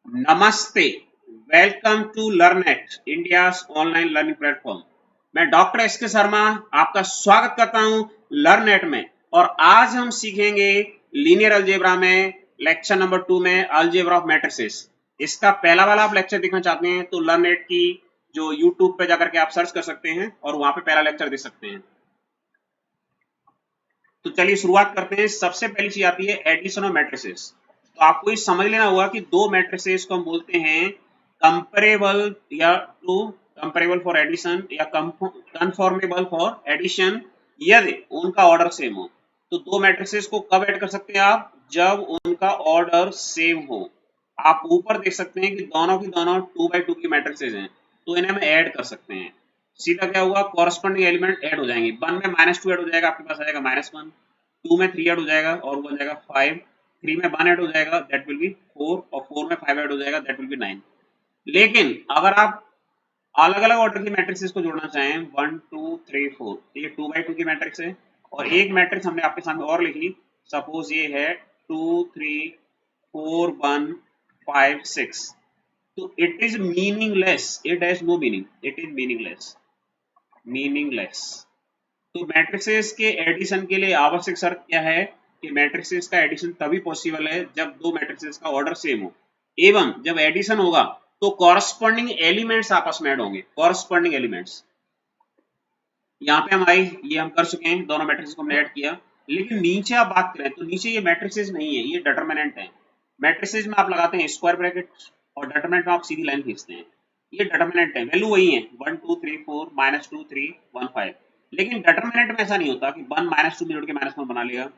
नमस्ते। Welcome to Learnet, India online learning platform. मैं doctor S K Sharma आपका स्वागत करता हूं लर्नेट में। और आज हम सीखेंगे लीनियर अलजेब्रा में लेक्चर नंबर 2 में अलजेब्रा ऑफ मैट्रिसेस। इसका पहला वाला आप लेक्चर देखना चाहते हैं तो लर्नेट की जो यूट्यूब पे जाकर के आप सर्च कर सकते हैं और वहां पे पहला लेक्चर देख सकते हैं। तो चलिए शुरुआत करते हैं। सबसे पहली चीज आती है एडिशन ऑफ मैट्रिसेस। तो आपको ये समझ लेना होगा कि दो मैट्रिसेस को हम बोलते हैं कंपेरेबल या टू कंपेरेबल फॉर एडिशन या कन्फॉर्मेबल फॉर एडिशन यदि उनका ऑर्डर सेम हो। तो दो मैट्रिसेस को कब ऐड कर सकते हैं आप? जब उनका ऑर्डर सेम हो। आप ऊपर देख सकते हैं कि दोनों की दोनों 2 by 2 की मैट्रिसेस हैं, तो इन्हें हम ऐड कर सकते हैं। सीधा क्या हुआ, कॉरस्पॉन्डिंग एलिमेंट ऐड हो जाएंगे। 1 में -2 ऐड हो जाएगा, आपके पास आ जाएगा -1। 2 में 3 ऐड हो जाएगा और वो हो जाएगा 5। 3 में 1 ऐड हो जाएगा, दैट विल बी 4। और 4 में 5 ऐड हो जाएगा, दैट विल बी 9। लेकिन अगर आप अलग अलग ऑर्डर की मैट्रिक्स को जोड़ना चाहें 1 2 3 4, तो ये 2 by 2 की मैट्रिक्स है। और एक मैट्रिक्स हमने आपके सामने और लिखी, सपोज ये है 2 3 4 1 5 6। तो it is meaningless, it has no meaning, it is meaningless. तो मैट्रिसेस के एडिशन के लिए आवश्यक शर्त क्या है कि मैट्रिसेस का एडिशन तभी पॉसिबल है जब दो मैट्रिसेस का ऑर्डर सेम हो, एवं जब एडिशन होगा तो कॉरस्पॉन्डिंग एलिमेंट्स आपस में ऐड होंगे। कॉरस्पॉन्डिंग एलिमेंट्स यहाँ पे हम आए, ये हम कर चुके हैं, दोनों मैट्रिसेस को हमने ऐड किया। लेकिन नीचे आप बात करें तो नीचे ये मैट्रिसेस नहीं है, ये डिटरमिनेंट है। मैट्रिसेस में आप लगाते हैं स्क्वायर ब्रैकेट और डिटरमिनेंट में आप सीधी लाइन खींचते हैं। ये डिटरमिनेंट है, वैल्यू वही है 1 2 3 4 -2 3 1 5। लेकिन डिटरमिनेंट में ऐसा नहीं होता कि 1 -2 में जुड़ के -1 बना लेगा,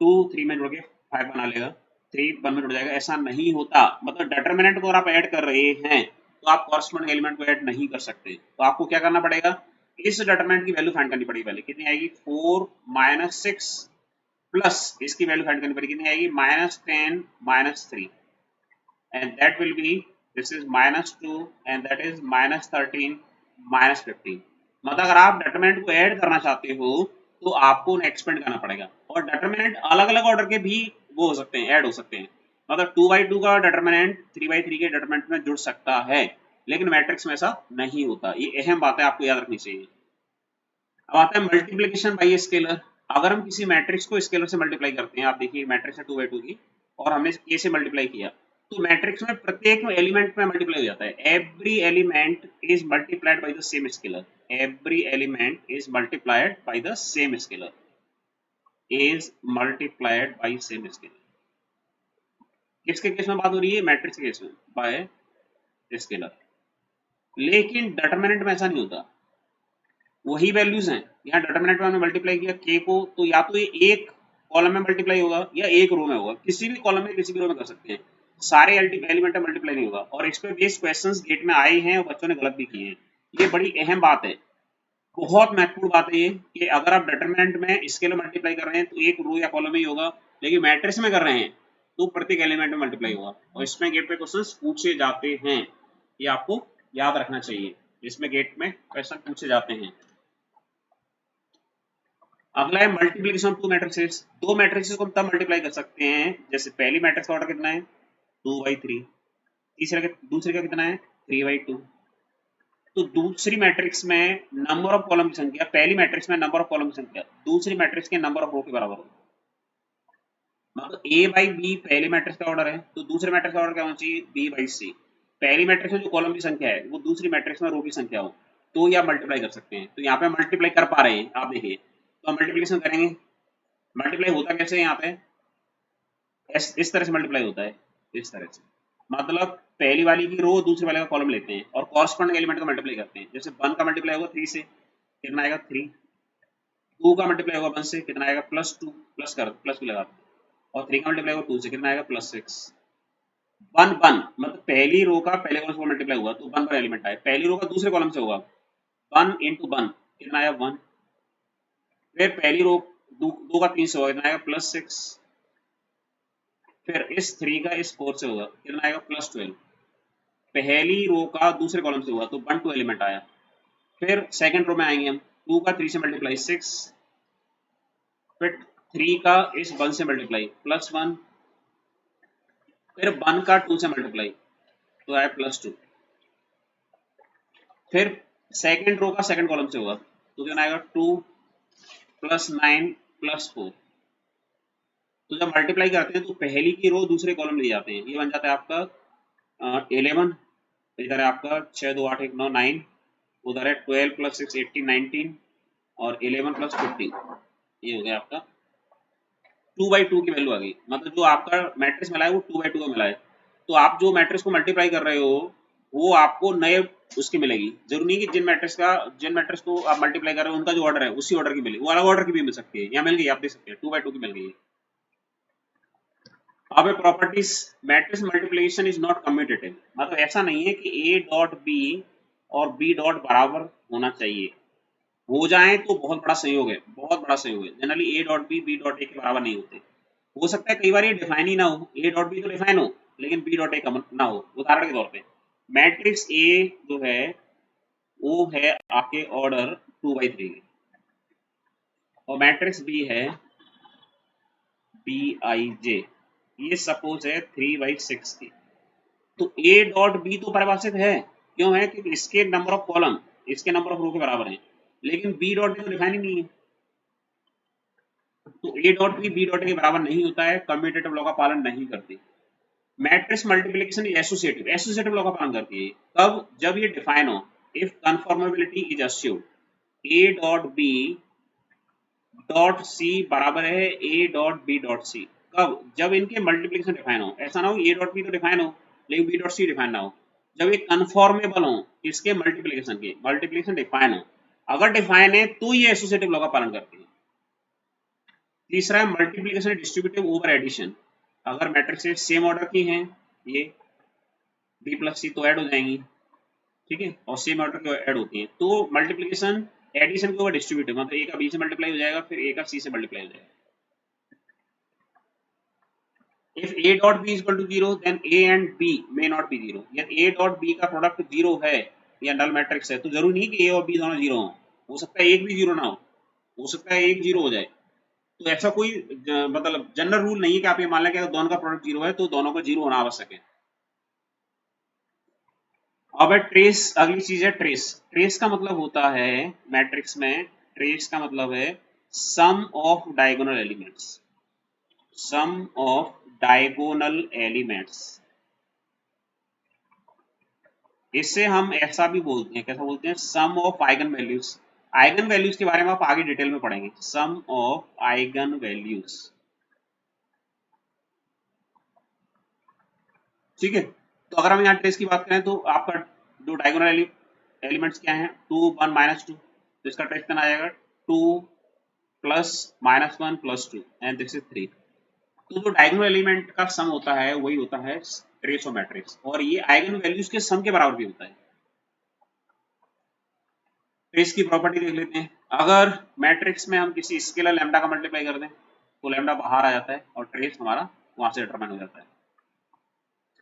2 3 में जुड़ के 5 बना लेगा, 3 1 में जुड़ जाएगा। ऐसा नहीं होता। मतलब डिटरमिनेंट को अगर आप ऐड कर रहे हैं तो आप कॉरस्पॉन्डिंग एलिमेंट को ऐड नहीं कर सकते। तो आपको क्या करना पड़ेगा, इस डिटरमिनेंट की वैल्यू फाइंड करनी पड़ेगी। पहले कितनी आएगी, 4 -6 प्लस इसकी वैल्यू फाइंड करनी पड़ेगी, कितनी आएगी, -10 -3, and that will be, this is -2 and that is -13 -15। मतलब अगर आप डिटरमिनेंट को ऐड करना चाहते हो तो आपको उन्हें एक्सपेंड करना पड़ेगा। और डिटरमिनेंट अलग अलग ऑर्डर के भी वो हो सकते हैं, ऐड हो सकते हैं। मतलब 2 by 2 का डिटरमिनेंट 3 by 3 के डिटरमिनेंट में जुड़ सकता है, लेकिन मैट्रिक्स में ऐसा नहीं होता। ये अहम बात है, आपको याद रखनी चाहिए। अब आता है मल्टीप्लीकेशन बाई स्केलर। अगर हम किसी मैट्रिक्स को स्केलर से मल्टीप्लाई करते हैं, आप देखिए मैट्रिक्स है 2 by 2 की और हमने ए से मल्टीप्लाई किया, तो मैट्रिक्स में प्रत्येक एलिमेंट में मल्टीप्लाई हो जाता है। Every element is multiplied by the same scalar. Every element is multiplied by the same scalar, is multiplied by same scalar. किसके केस में बात हो रही है, मैट्रिक्स के केस में, बाय स्केलर। लेकिन डिटरमिनेंट में ऐसा नहीं होता, वही वैल्यूज हैं। यहाँ डिटरमिनेंट में हमने मल्टीप्लाई किया के को, तो या तो ये एक कॉलम में मल्टीप्लाई होगा या एक रो में होगा। किसी भी कॉलम में किसी भी रो में कर सकते हैं, सारे एलिमेंट में मल्टीप्लाई नहीं होगा। और इस पे बेस्ड क्वेश्चंस गेट में आए हैं और बच्चों ने गलत भी किए हैं। ये बड़ी अहम बात है, बहुत महत्वपूर्ण बात है ये, कि अगर आप डिटरमिनेंट में स्केलर मल्टीप्लाई कर रहे हैं तो एक रो या कॉलम में ही होगा, लेकिन मैट्रिक्स में कर रहे हैं तो प्रत्येक एलिमेंट में मल्टीप्लाई होगा। और इसमें गेट पे क्वेश्चंस पूछे जाते हैं, ये आपको याद रखना चाहिए। इसमें गेट में क्वेश्चन पूछे जाते हैं। अगला है मल्टीप्लीकेशन ऑफ टू मैट्रिसेस। दो मैट्रिसेस को हम तब मल्टीप्लाई कर सकते हैं, जैसे पहली मैट्रिक्स का ऑर्डर कितना है, 2 by 3। दूसरे का कितना है, 3 by 2। तो दूसरी मैट्रिक्स में नंबर ऑफ कॉलम की संख्या, पहली मैट्रिक्स में नंबर ऑफ कॉलम की संख्या दूसरी मैट्रिक्स के नंबर ऑफ रो के बराबर होगी। मतलब A/B पहली मैट्रिक्स का ऑर्डर है, तो दूसरे मैट्रिक्स का ऑर्डर क्या होना चाहिए, B/C। पहली मैट्रिक्स में जो कॉलम की संख्या है वो दूसरी मैट्रिक्स में रो की संख्या हो, तो ये आप मल्टीप्लाई कर सकते हैं। तो यहाँ पे मल्टीप्लाई कर पा रहे हैं, आप देखिए। तो हम मल्टीप्लिकेशन करेंगे, मल्टीप्लाई होता कैसे है यहाँ पे, इस तरह से मल्टीप्लाई होता है, इस तरह से। मतलब पहली वाली की रो दूसरी वाले का कॉलम लेते हैं और कॉरस्पॉन्डिंग एलिमेंट का मल्टीप्लाई करते हैं। जैसे 1 का मल्टीप्लाई होगा 3 से, कितना आएगा 3। 2 का मल्टीप्लाई होगा 1 से, कितना आएगा +2, प्लस भी लगाते हैं। और 3 का मल्टीप्लाई होगा 2 से, कितना आएगा +6। 1 1 मतलब पहली रो का पहले कॉलम से मल्टीप्लाई हुआ तो 1 पर एलिमेंट आए। पहली रो का दूसरे कॉलम से होगा 1 into 1, कितना आया 1। फिर पहली रो 2 का 3 से होगा, कितना आएगा +6। फिर इस 3 का इस 4 से होगा, कितना आएगा +12। पहली रो का दूसरे कॉलम से हुआ तो 1 2 एलिमेंट आया। फिर सेकंड रो में आएंगे हम, 2 का 3 से मल्टीप्लाई 6। फिर 3 का इस 1 से मल्टीप्लाई +1। फिर 1 का 2 से मल्टीप्लाई, तो आया +2। फिर सेकंड रो का सेकंड कॉलम से होगा तो क्या आएगा 2 + 9 + 4। तो जब मल्टीप्लाई करते हैं तो पहली की रो दूसरे कॉलम ले जाते हैं, ये बन जाता है आपका 11। इधर है आपका 6 2 8 1 9 9, उधर है 12 + 6 18 19 और 11 + 15, ये हो गया आपका 2/2 की वैल्यू आ गई। मतलब जो आपका मैट्रिक्स मिला है वो 2/2 का मिला है। तो आप जो मैट्रिक्स को मल्टीप्लाई कर रहे हो वो आपको नए उसकी मिलेगी। जरूरी नहीं कि जिन मैट्रिक्स को आप मल्टीप्लाई कर रहे हो उनका जो ऑर्डर है उसी ऑर्डर की मिलेगी, वो अलग ऑर्डर की भी मिल सकती है। यहाँ मिल गई, आप देख सकते हैं 2/2 की मिल गई है। अब properties, matrix multiplication is not commutative. मतलब ऐसा नहीं है कि ए डॉट बी और बी डॉट बराबर होना चाहिए। हो जाए तो बहुत बड़ा संयोग है, बहुत बड़ा संयोग है। Generally A dot B dot A के बराबर नहीं होते। हो सकता है कई बार ये डिफाइन ही ना हो, ए डॉट बी तो डिफाइन हो लेकिन बी डॉट ए का ना हो। उदाहरण के तौर पे मैट्रिक्स ए जो है वो है आपके ऑर्डर 2/3 और मैट्रिक्स बी है बी आई जे, ये सपोज है 3/6 की। तो ए डॉट बी तो परिभाषित है, क्यों है? क्योंकि इसके नंबर ऑफ कॉलम इसके नंबर ऑफ रो के बराबर है, लेकिन बी डॉट ए तो डिफाइन ही नहीं है। तो A dot B dot A के बराबर नहीं होता है, कम्यूटेटिव लॉ का पालन नहीं करती। Matrix multiplication is associative, associative law का पालन करती है। कब? जब ये डिफाइन हो, if conformability is assumed. A dot B dot C बराबर है A dot B dot C. कब? जब इनके मल्टीप्लिकेशन डिफाइन हो। ऐसा ना हो ए डॉट बी तो डिफाइन हो लेकिन बी डॉट सी डिफाइन ना हो। जब ये कन्फॉर्मेबल हो इसके मल्टीप्लिकेशन डिफाइन हो। अगर डिफाइन है तो ये एसोसिएटिव लॉ का पालन करती है। तीसरा है मल्टीप्लिकेशन डिस्ट्रीब्यूटिव ओवर एडिशन। अगर मैट्रिक्स सेम ऑर्डर की हैं, ये बी प्लस सी तो ऐड हो जाएंगी, ठीक है, और सेम ऑर्डर की ऐड होती हैं तो मल्टीप्लिकेशन एडिशन के ऊपर डिस्ट्रीब्यूटिव, मतलब ए का बी से मल्टीप्लाई हो जाएगा फिर ए का सी से मल्टीप्लाई हो जाएगा। If a dot b is equal to 0 then a and b may not be 0। यदि a dot b का प्रोडक्ट 0 है या नल मैट्रिक्स है तो जरूरी नहीं कि a और b दोनों 0 हो सकता है एक भी 0 ना हो सकता है एक 0 हो जाए। तो ऐसा कोई मतलब जनरल रूल नहीं है कि आप ये मान लें कि अगर दोनों का प्रोडक्ट 0 है तो दोनों का 0 होना आवश्यक है। अब है ट्रेस, अगली चीज है ट्रेस। ट्रेस का मतलब होता है मैट्रिक्स में, ट्रेस का मतलब है sum of diagonal elements, sum of diagonal elements. इससे हम ऐसा भी बोलते हैं, कैसा बोलते हैं? Sum of eigen values. Eigen values के बारे में आप आगे डिटेल में पढ़ेंगे, सम ऑफ आइगन वैल्यूज, ठीक है। तो अगर हम यहाँ ट्रेस की बात करें तो आपका दो डायगोनल एलिमेंट्स क्या हैं? 2 1 -2, तो इसका ट्रेस कितना आ जाएगा? 2 + -1 + 2 एंड दिस इज 3। तो जो डायगोनल एलिमेंट का सम होता है वही होता है ट्रेस ऑफ मैट्रिक्स, और ये आइगन वैल्यूज के सम के बराबर भी होता है। ट्रेस की प्रॉपर्टी देख लेते हैं। अगर मैट्रिक्स में हम किसी स्केलर लैम्डा का मल्टीप्लाई कर दें तो लैम्डा बाहर आ जाता है और ट्रेस हमारा वहां से डिटरमाइन हो जाता है।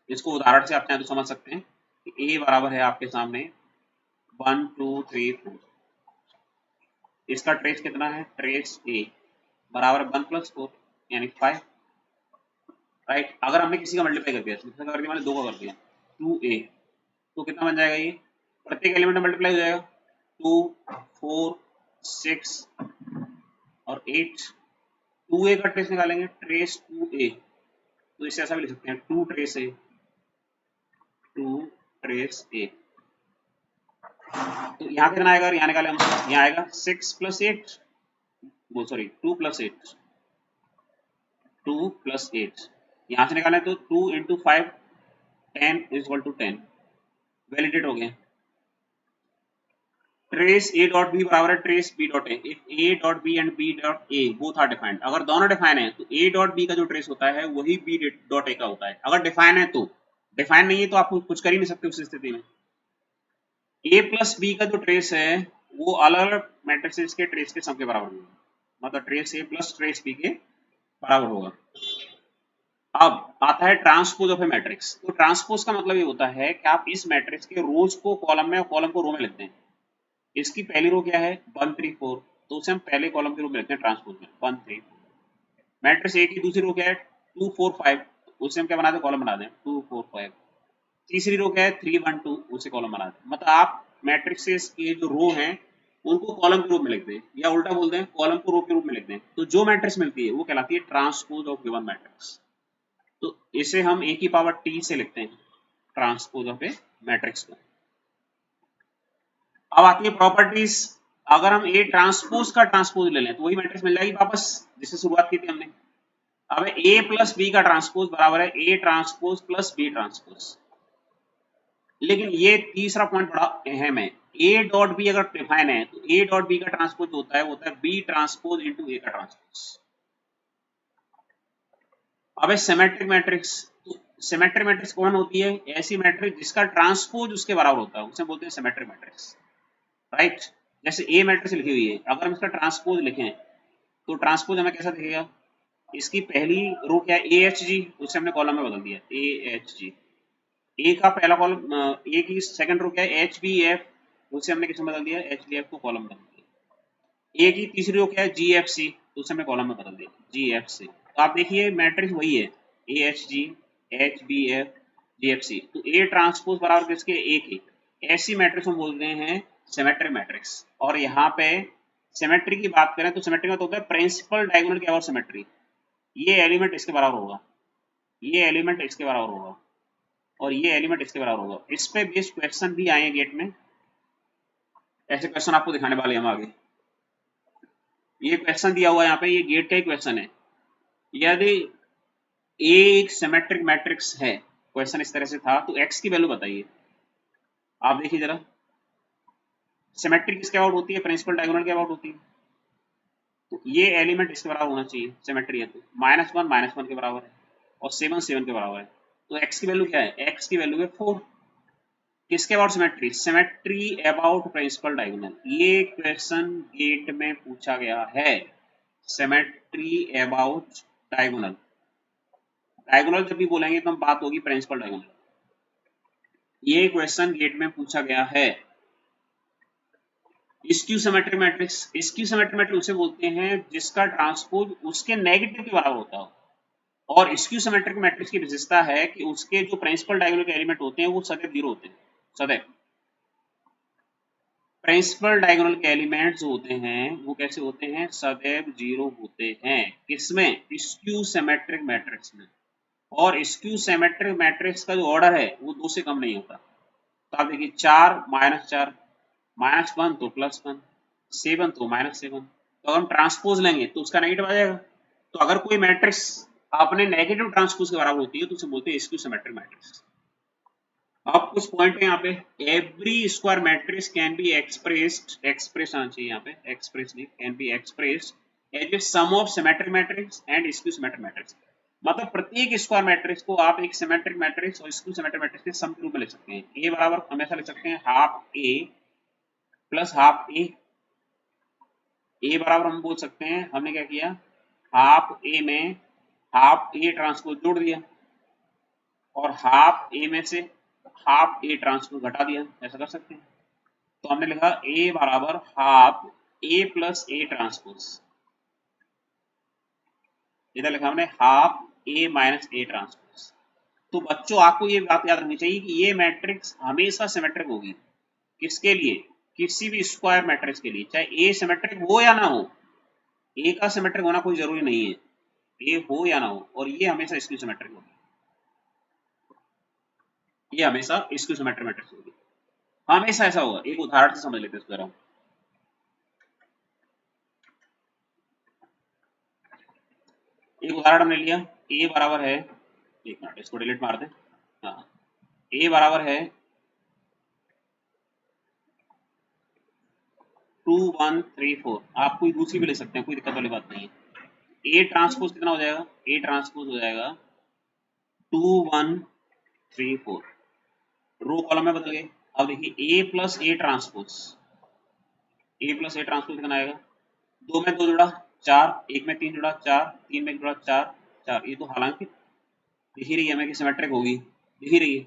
इसको उदाहरण से आप चाहें तो समझ सकते हैं कि ए बराबर है आपके सामने 1 2 3 4, इसका ट्रेस कितना है? ट्रेस ए बराबर 1 + 4 यानी 5, राइट। अगर हमने किसी का मल्टीप्लाई कर दिया, किसका कर दिया? मैंने 2 का कर दिया 2a, तो कितना बन जाएगा? ये प्रत्येक एलिमेंट में मल्टीप्लाई हो जाएगा 2 4 6 और 8। 2a का ट्रेस निकालेंगे, ट्रेस 2a, तो इसे ऐसा भी लिख सकते हैं 2 ट्रेस a, 2 ट्रेस a। तो यहाँ कितना आएगा? यहाँ निकाले हम, यहाँ आएगा 6 + 8, वो सॉरी 2 + 8, 2 + 8। यहाँ से निकालें तो 2 × 5 10 = 10, वैलिडेट हो गया। ट्रेस a डॉट b बराबर है trace b dot a। If a dot b and b dot a both are defined, अगर दोनों डिफाइन है तो a डॉट b का जो ट्रेस होता है वही b डॉट a का होता है। अगर डिफाइन है तो, डिफाइन नहीं है तो आप कुछ कर ही नहीं सकते उस स्थिति में। a प्लस b का जो ट्रेस है वो अलग अलग मैट्रिसेस के ट्रेस के सम के बराबर होगा, मतलब trace a plus trace b के बराबर होगा। अब आता है ट्रांसपोज ऑफ ए मैट्रिक्स। तो ट्रांसपोज का मतलब ये होता है कि आप इस मैट्रिक्स के रोज को कॉलम में और कॉलम को रो में लिखते हैं। इसकी पहली रो क्या है? 1 3 4, तो उसे हम पहले कॉलम के रूप में लिखते हैं ट्रांसपोज में 1 3 4। मैट्रिक्स ए की दूसरी रो क्या है? 2 4 5, उसे हम क्या बना दें? कॉलम बना दें 2 4 5। तीसरी रो क्या है 3 1 2, उसे कॉलम बना दें। मतलब आप मैट्रिक्सेस के जो रो हैं उनको कॉलम के रूप में लिख दें, या उल्टा बोल दें कॉलम को रो के रूप में लिख दें, तो जो मैट्रिक्स मिलती है वो कहलाती है ट्रांसपोज ऑफ गिवन मैट्रिक्स। तो इसे हम ए की पावर टी से लिखते हैं, ट्रांसपोज ऑफ ए मैट्रिक्स को। अब आती है प्रॉपर्टीज। अगर हम ए ट्रांसपोज का ट्रांसपोज ले लें तो वही मैट्रिक्स मिल जाएगी वापस जिससे शुरुआत की थी हमने। अब ए प्लस बी का ट्रांसपोज बराबर है A transpose plus B transpose. लेकिन ये तीसरा पॉइंट बड़ा अहम है, ए डॉट बी अगर डिफाइन है तो ए डॉट बी का ट्रांसपोज होता है, वो होता है बी ट्रांसपोज इंटू ए का ट्रांसपोज। अब है सिमेट्रिक मैट्रिक्स। तो सिमेट्रिक मैट्रिक्स कौन होती है? ऐसी मैट्रिक्स जिसका ट्रांसपोज उसके बराबर होता है, उसे बोलते हैं सिमेट्रिक मैट्रिक्स, राइट। जैसे ए मैट्रिक्स लिखी हुई है, अगर हम इसका ट्रांसपोज लिखें तो ट्रांसपोज हमें कैसा दिखेगा? इसकी पहली रो क्या है? ए एच जी, उसे हमने कॉलम में बदल दिया ए एच जी। ए का पहला कॉलम, ए की सेकंड रो क्या है? एच बी एफ, उसे हमने किसमें बदल दिया? एच बी एफ को कॉलम में बदल दिया। ए की तीसरी रो क्या है? जी एफ सी, उसे हमने कॉलम में बदल दिया जी एफ सी। तो आप देखिए मैट्रिक्स वही है, A H G H B F G F C. तो ए ट्रांसपोज बराबर किसके? ए के। ऐसी मैट्रिक्स हम बोलते हैं सिमेट्रिक मैट्रिक्स। और यहाँ पे सिमेट्री की बात करें तो सिमेट्री का तो होता है प्रिंसिपल डायगोनल की और सिमेट्री। ये एलिमेंट इसके बराबर होगा, ये एलिमेंट इसके बराबर होगा, और ये एलिमेंट इसके बराबर होगा। इस पे बेस्ड क्वेश्चन भी आए हैं गेट में, ऐसे क्वेश्चन आपको दिखाने वाले हम आगे। ये क्वेश्चन दिया हुआ है यहाँ पे, ये गेट का ही क्वेश्चन है। यदि ए एक सिमेट्रिक मैट्रिक्स है, क्वेश्चन इस तरह से था, तो एक्स की वैल्यू बताइए। आप देखिए जरा, सिमेट्रिक किसके अबाउट होती है? प्रिंसिपल डायगोनल के अबाउट होती है। तो ये एलिमेंट इसके बराबर होना चाहिए, सिमेट्री है तो -1 के बराबर है, और 7 7 के बराबर है। तो एक्स की वैल्यू क्या है? एक्स की वैल्यू है 4। किसके about symmetry? Symmetry about principal diagonal. ये क्वेश्चन गेट में पूछा गया है, सिमेट्री अबाउट डायगोनल। डायगोनल जब भी बोलेंगे तो हम बात होगी प्रिंसिपल डायगोनल। ये क्वेश्चन गेट में पूछा गया है। Skew symmetric matrix, skew symmetric matrix उसे बोलते हैं जिसका ट्रांसपोज उसके नेगेटिव के बराबर होता हो। और स्क्यू सिमेट्रिक मैट्रिक्स की विशेषता है कि उसके जो प्रिंसिपल डायगोनल के एलिमेंट होते हैं वो सदैव 0 होते हैं, सदैव। प्रिंसिपल डायगोनल के एलिमेंट्स जो होते हैं वो कैसे होते हैं? सदैव 0 होते हैं। किसमें? स्क्यू सिमेट्रिक मैट्रिक्स में। और स्क्यू सिमेट्रिक मैट्रिक्स का जो ऑर्डर है वो 2 से कम नहीं होता। तो आप देखिए 4 -4, -1 तो +1, 7 तो -7। तो हम ट्रांसपोज लेंगे तो उसका नेगेटिव आ जाएगा। तो अगर कोई मैट्रिक्स अपने नेगेटिव ट्रांसपोज के बराबर होती है तो उसे बोलते हैं स्क्यू सिमेट्रिक मैट्रिक्स। अब कुछ पॉइंट है यहाँ पे। Every square matrix can be expressed, express आना चाहिए यहाँ पे, एक्सप्रेस नहीं, can be expressed as a sum of symmetric matrix and skew symmetric matrix. मतलब प्रत्येक स्क्वायर मैट्रिक्स को आप एक सिमेट्रिक मैट्रिक्स और स्क्यू सिमेट्रिक मैट्रिक्स के सम के रूप में लिख सकते हैं। ए बराबर हमेशा लिख सकते हैं हाफ ए प्लस हाफ ए। ए बराबर हम बोल सकते हैं, हमने क्या किया, हाफ ए में हाफ ए ट्रांसपोज जोड़ दिया, और हाफ ए में से हाफ ए ट्रांसपोज घटा दिया, ऐसा कर सकते हैं। तो हमने लिखा ए बराबर half A plus A transpose, इधर लिखा हमने half A minus A transpose. तो बच्चों आपको ये बात याद रखनी चाहिए कि ये मैट्रिक्स हमेशा सिमेट्रिक होगी। किसके लिए? किसी भी स्क्वायर मैट्रिक्स के लिए, चाहे ए सिमेट्रिक हो या ना हो। ए का सिमेट्रिक होना कोई जरूरी नहीं है, ए हो या ना हो, और ये हमेशा स्क्यू सिमेट्रिक होगी, ये हमेशा स्क्यू सिमेट्रिक मैट्रिक्स होगी, हमेशा ऐसा होगा। एक उदाहरण से समझ लेते हैं इसको जरा। एक उदाहरण हमने लिया, ए बराबर है, एक मिनट इसको डिलीट मार दें। हाँ, ए बराबर है 2 1 3 4। आप कोई दूसरी भी ले सकते हैं, कोई दिक्कत वाली बात नहीं है। ए ट्रांसपोज कितना हो जाएगा? ए ट्रांसपोज हो जाएगा 2 1 3 4। रो कॉलम में बदल गए। अब देखिए A plus A transpose, A plus A transpose कितना आएगा? 2 में 2 जुड़ा 4, 1 में 3 जुड़ा 4, 3 में 1 जुड़ा 4 4। ये तो हालांकि दिख ही रही है हमें कि सिमेट्रिक होगी, दिख ही रही है।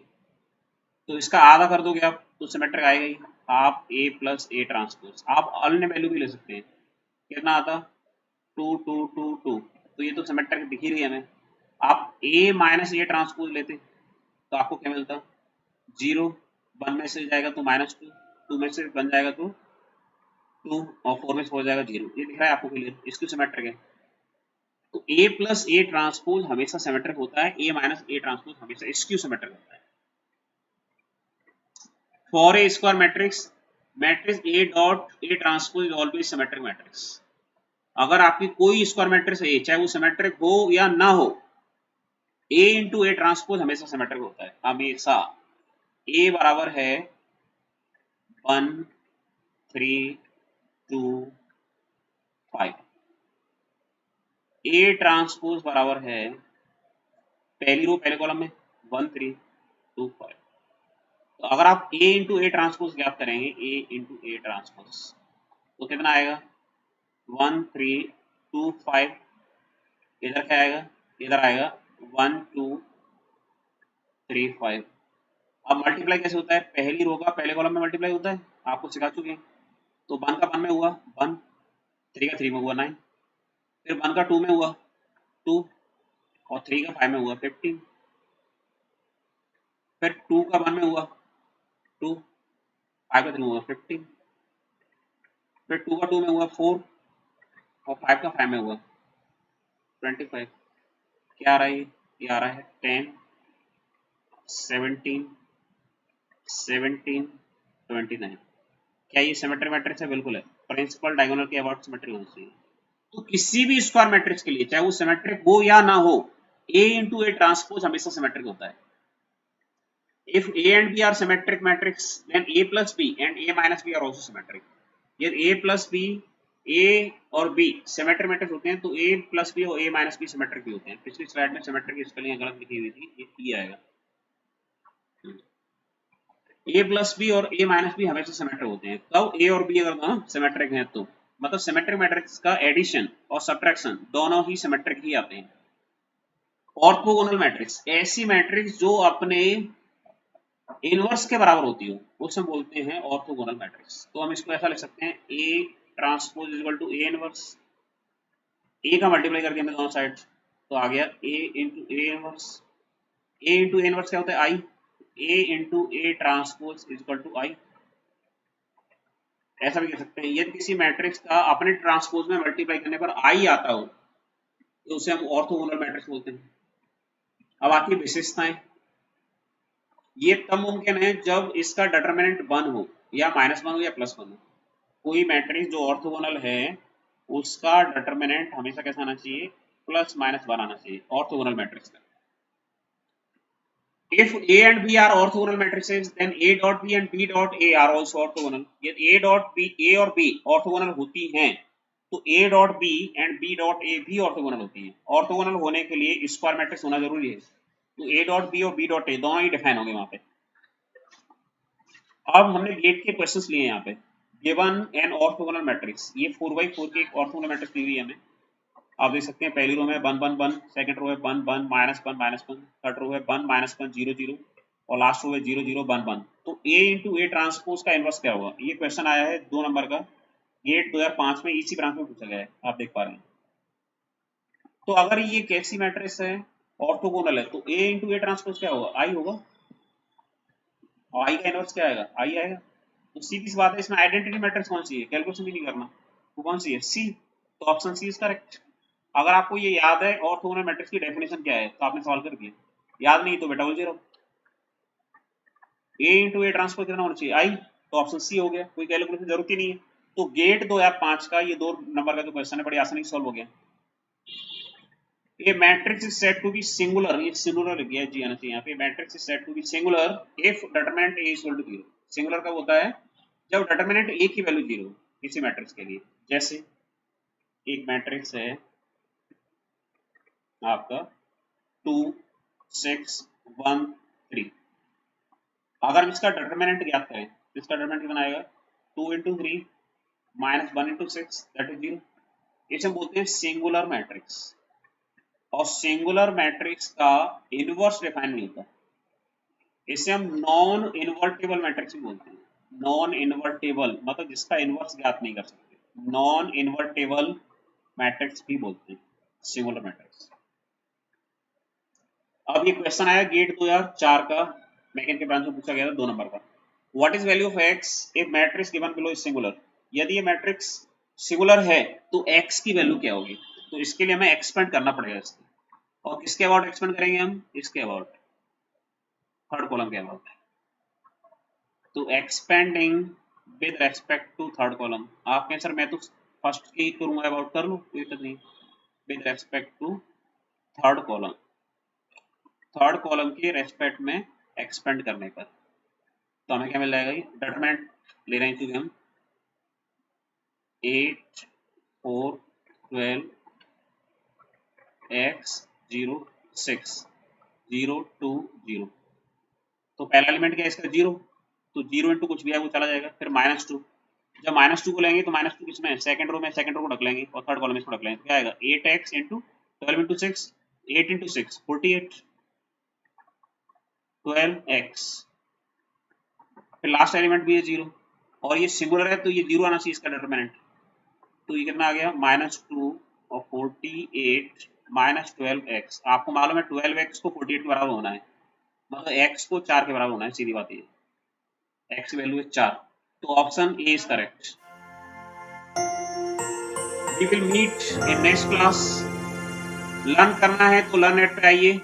तो इसका आधा कर दोगे आप तो सिमेट्रिक आएगा ही, half A plus A transpose. आप अन्य वैल्यू भी ले सकते हैं, कितना आता? 2 2 2 2। तो ये तो सिमेट्रिक दिख ही रही है हमें। आप ए माइनस ए ट्रांसपोज लेते तो आपको क्या मिलता? 0, 1 में से जाएगा तो -2, 2 में से बन जाएगा तो 2 और 4 में से हो जाएगा 0। ये दिख रहा है आपको क्लियर? इसकी सिमेट्रिक है। तो A प्लस ए ट्रांसपोज हमेशा सिमेट्रिक होता है, A माइनस ए ट्रांसपोज हमेशा स्क्यू सिमेट्रिक होता है। For a square matrix, matrix A dot A transpose is always symmetric matrix. अगर आपकी कोई स्क्वायर मैट्रिक्स है, चाहे वो सिमेट्रिक हो या ना हो, A इंटू ए ट्रांसपोज हमेशा सिमेट्रिक होता है, हमेशा। A बराबर है 1 3 2 5। A ट्रांसपोज बराबर है पहली रो पहले कॉलम में 1 3 2 5। तो अगर आप A इंटू ए ट्रांसपोज ज्ञात करेंगे, A इंटू ए ट्रांसपोज, तो कितना आएगा? 1 3 2 5। इधर क्या आएगा? इधर आएगा 1 2 3 5। अब मल्टीप्लाई कैसे होता है? पहली रो का पहले कॉलम में मल्टीप्लाई होता है, आपको सिखा चुके हैं। तो 1 का 1 में हुआ 1, 3 का 3 में हुआ 9, फिर 1 का 2 में हुआ 2, और 3 का 5 में हुआ 15, फिर 2 का 1 में हुआ 2, 5 का 3 में हुआ 15, फिर 2 का 2 में हुआ 4, और 5 का 5 में हुआ 25। क्या आ रहा है? ये आ रहा है 10 17 17 29। क्या ये सिमेट्रिक मैट्रिक्स है? बिल्कुल है। प्रिंसिपल डायगोनल के अबाउट सिमेट्रिक होना चाहिए। तो किसी भी स्क्वायर मैट्रिक्स के लिए, चाहे वो सिमेट्रिक हो या ना हो, A इंटू ए ट्रांसपोज हमेशा सिमेट्रिक होता है। If A and B are symmetric matrix, then A plus B and A minus B are also symmetric. यदि A plus B, A और B symmetric matrix होते हैं, तो A plus B और A minus B symmetric भी होते हैं। पिछली स्लाइड में symmetric की स्पेलिंग गलत लिखी हुई थी, ये P आएगा। A plus B और A minus B हमेशा symmetric होते हैं। कब A और B अगर दोनों symmetric हैं तो, मतलब symmetric matrix का एडिशन और सब्ट्रैक्शन दोनों ही symmetric ही आते हैं। ऑर्थोगोनल मैट्रिक्स, ऐसी मैट्रिक्स जो अपने इनवर्स के बराबर होती हो, उसे बोलते हैं ऑर्थोगोनल मैट्रिक्स। तो हम इसको ऐसा लिख सकते हैं, A transpose equal to A inverse. A का मल्टीप्लाई कर दिया हमने दोनों साइड, तो आ गया A into A inverse. A into A inverse क्या होता है? I. A into A transpose equal to I. ऐसा भी कह सकते हैं, यदि किसी मैट्रिक्स का अपने ट्रांसपोज में मल्टीप्लाई करने पर आई आता हो, तो उसे हम ऑर्थोगोनल मैट्रिक्स बोलते हैं। अब आती है विशेषताएं। ये तब मुमकिन है जब इसका डिटरमिनेंट 1 हो, या -1 हो, या +1 हो। कोई मैट्रिक्स जो ऑर्थोगोनल है, उसका डिटरमिनेंट हमेशा कैसा आना चाहिए? +-1 आना चाहिए, ऑर्थोगोनल मैट्रिक्स का। If A and B are orthogonal matrices, then A dot B and B dot A are also orthogonal. यदि A dot B, A और B ऑर्थोगोनल होती हैं, तो A dot B and B dot A भी orthogonal होती हैं। Orthogonal होने के लिए स्क्वायर मैट्रिक्स होना जरूरी है, तो A dot B और B dot A दोनों ही डिफाइन होंगे वहां पे। अब हमने गेट के क्वेश्चंस लिए यहाँ पे। गिवन एन ऑर्थोगोनल मैट्रिक्स, ये 4x4 की एक ऑर्थोगोनल मैट्रिक्स ली हुई है हमें। आप देख सकते हैं, पहली रो में 1 1 1, सेकंड रो है 1 1 -1 -1, थर्ड रो है 1 -1 0 0, और लास्ट रो है 0 0 1 1। तो A इंटू ए ट्रांसपोज का इनवर्स क्या होगा? ये क्वेश्चन आया है 2 नंबर का, गेट 2005 में इसी ब्रांच में पूछा गया है, आप देख पा रहे हैं। तो अगर ये कैसी मैट्रिक्स है, ऑर्थोगोनल है, तो A इंटू ए ट्रांसपोज क्या होगा? आई होगा। और आई का इनवर्स क्या आएगा? आई आएगा। तो सीधी सी बात है, इसमें आइडेंटिटी मैट्रिक्स कौन सी है? कैलकुलेशन भी नहीं करना, वो कौन सी है? सी। तो ऑप्शन सी इज करेक्ट। अगर आपको ये याद है ऑर्थोगोनल मैट्रिक्स की डेफिनेशन क्या है, तो आपने सॉल्व कर दिया। याद नहीं तो बेटा बोल 0। ए इंटू ए ट्रांसपोज कितना होना चाहिए? आई। तो ऑप्शन सी हो गया, कोई कैलकुलेशन जरूरत ही नहीं है। तो गेट 2005 का ये 2 नंबर का जो क्वेश्चन है, बड़ी आसानी से सॉल्व हो गया। ये matrix is said to be singular, ये सिंगुलर लिख गया जी आना चाहिए यहाँ पे। Matrix is said to be singular if determinant A is equal to 0। Singular कब होता है? जब डिटरमिनेंट ए की वैल्यू 0 किसी मैट्रिक्स के लिए। जैसे एक मैट्रिक्स है आपका 2 6 1 3, अगर हम इसका डिटरमिनेंट ज्ञात करें, तो इसका डिटरमिनेंट कितना आएगा? 2 इंटू 3 -1 इंटू 6, दैट इज 0। इसे हम बोलते हैं सिंगुलर मैट्रिक्स। और सिंगुलर मैट्रिक्स का इनवर्स डिफाइन नहीं होता, इसे हम नॉन इन्वर्टेबल मैट्रिक्स भी बोलते हैं। नॉन इन्वर्टेबल मतलब जिसका इनवर्स ज्ञात नहीं कर सकते, नॉन इन्वर्टेबल मैट्रिक्स भी बोलते हैं सिंगुलर मैट्रिक्स। अब ये क्वेश्चन आया गेट 2004 का, मैकेन के ब्रांच में पूछा गया था 2 नंबर का। What is value of x if matrix given below is singular, यदि ये मैट्रिक्स सिंगुलर है तो x की वैल्यू क्या होगी। तो इसके लिए हमें एक्सपेंड करना पड़ेगा इसको, और किसके अबाउट एक्सपेंड करेंगे हम, इसके अबाउट, थर्ड कॉलम के अबाउट। तो expanding with respect to third column, आप कहें सर मैं तो फर्स्ट की करूंगा, अबाउट कर लो, कोई दिक्कत नहीं। With respect to third column, third column के रेस्पेक्ट में एक्सपेंड करने पर, तो हमें क्या मिल जाएगा, ये डिटरमिनेंट ले रहे हैं क्योंकि हम 8 4 12 x 0 6 0 2 0, तो पहला एलिमेंट क्या है इसका 0, तो 0 इंटू कुछ भी है वो चला जाएगा, फिर -2, जब -2 को लेंगे तो -2 किसमें है, सेकंड रो में, सेकंड रो को ढक लेंगे और थर्ड कॉलम में इसको ढक लेंगे, क्या आएगा 8x into 12 into 6, 8 into 6 48, 12x, फिर लास्ट एलिमेंट भी है 0, और ये सिंगुलर है तो ये 0 आना चाहिए इसका डिटरमिनेंट, तो ये कितना आ गया -2 और 48 -12x, आपको मालूम है 12x को 48 के बराबर होना है, मतलब x को 4 के बराबर होना है, सीधी बात ये, x की वैल्यू है 4, तो option A is correct. We will meet in next class. Learn करना है तो लर्न नेट पे आइए।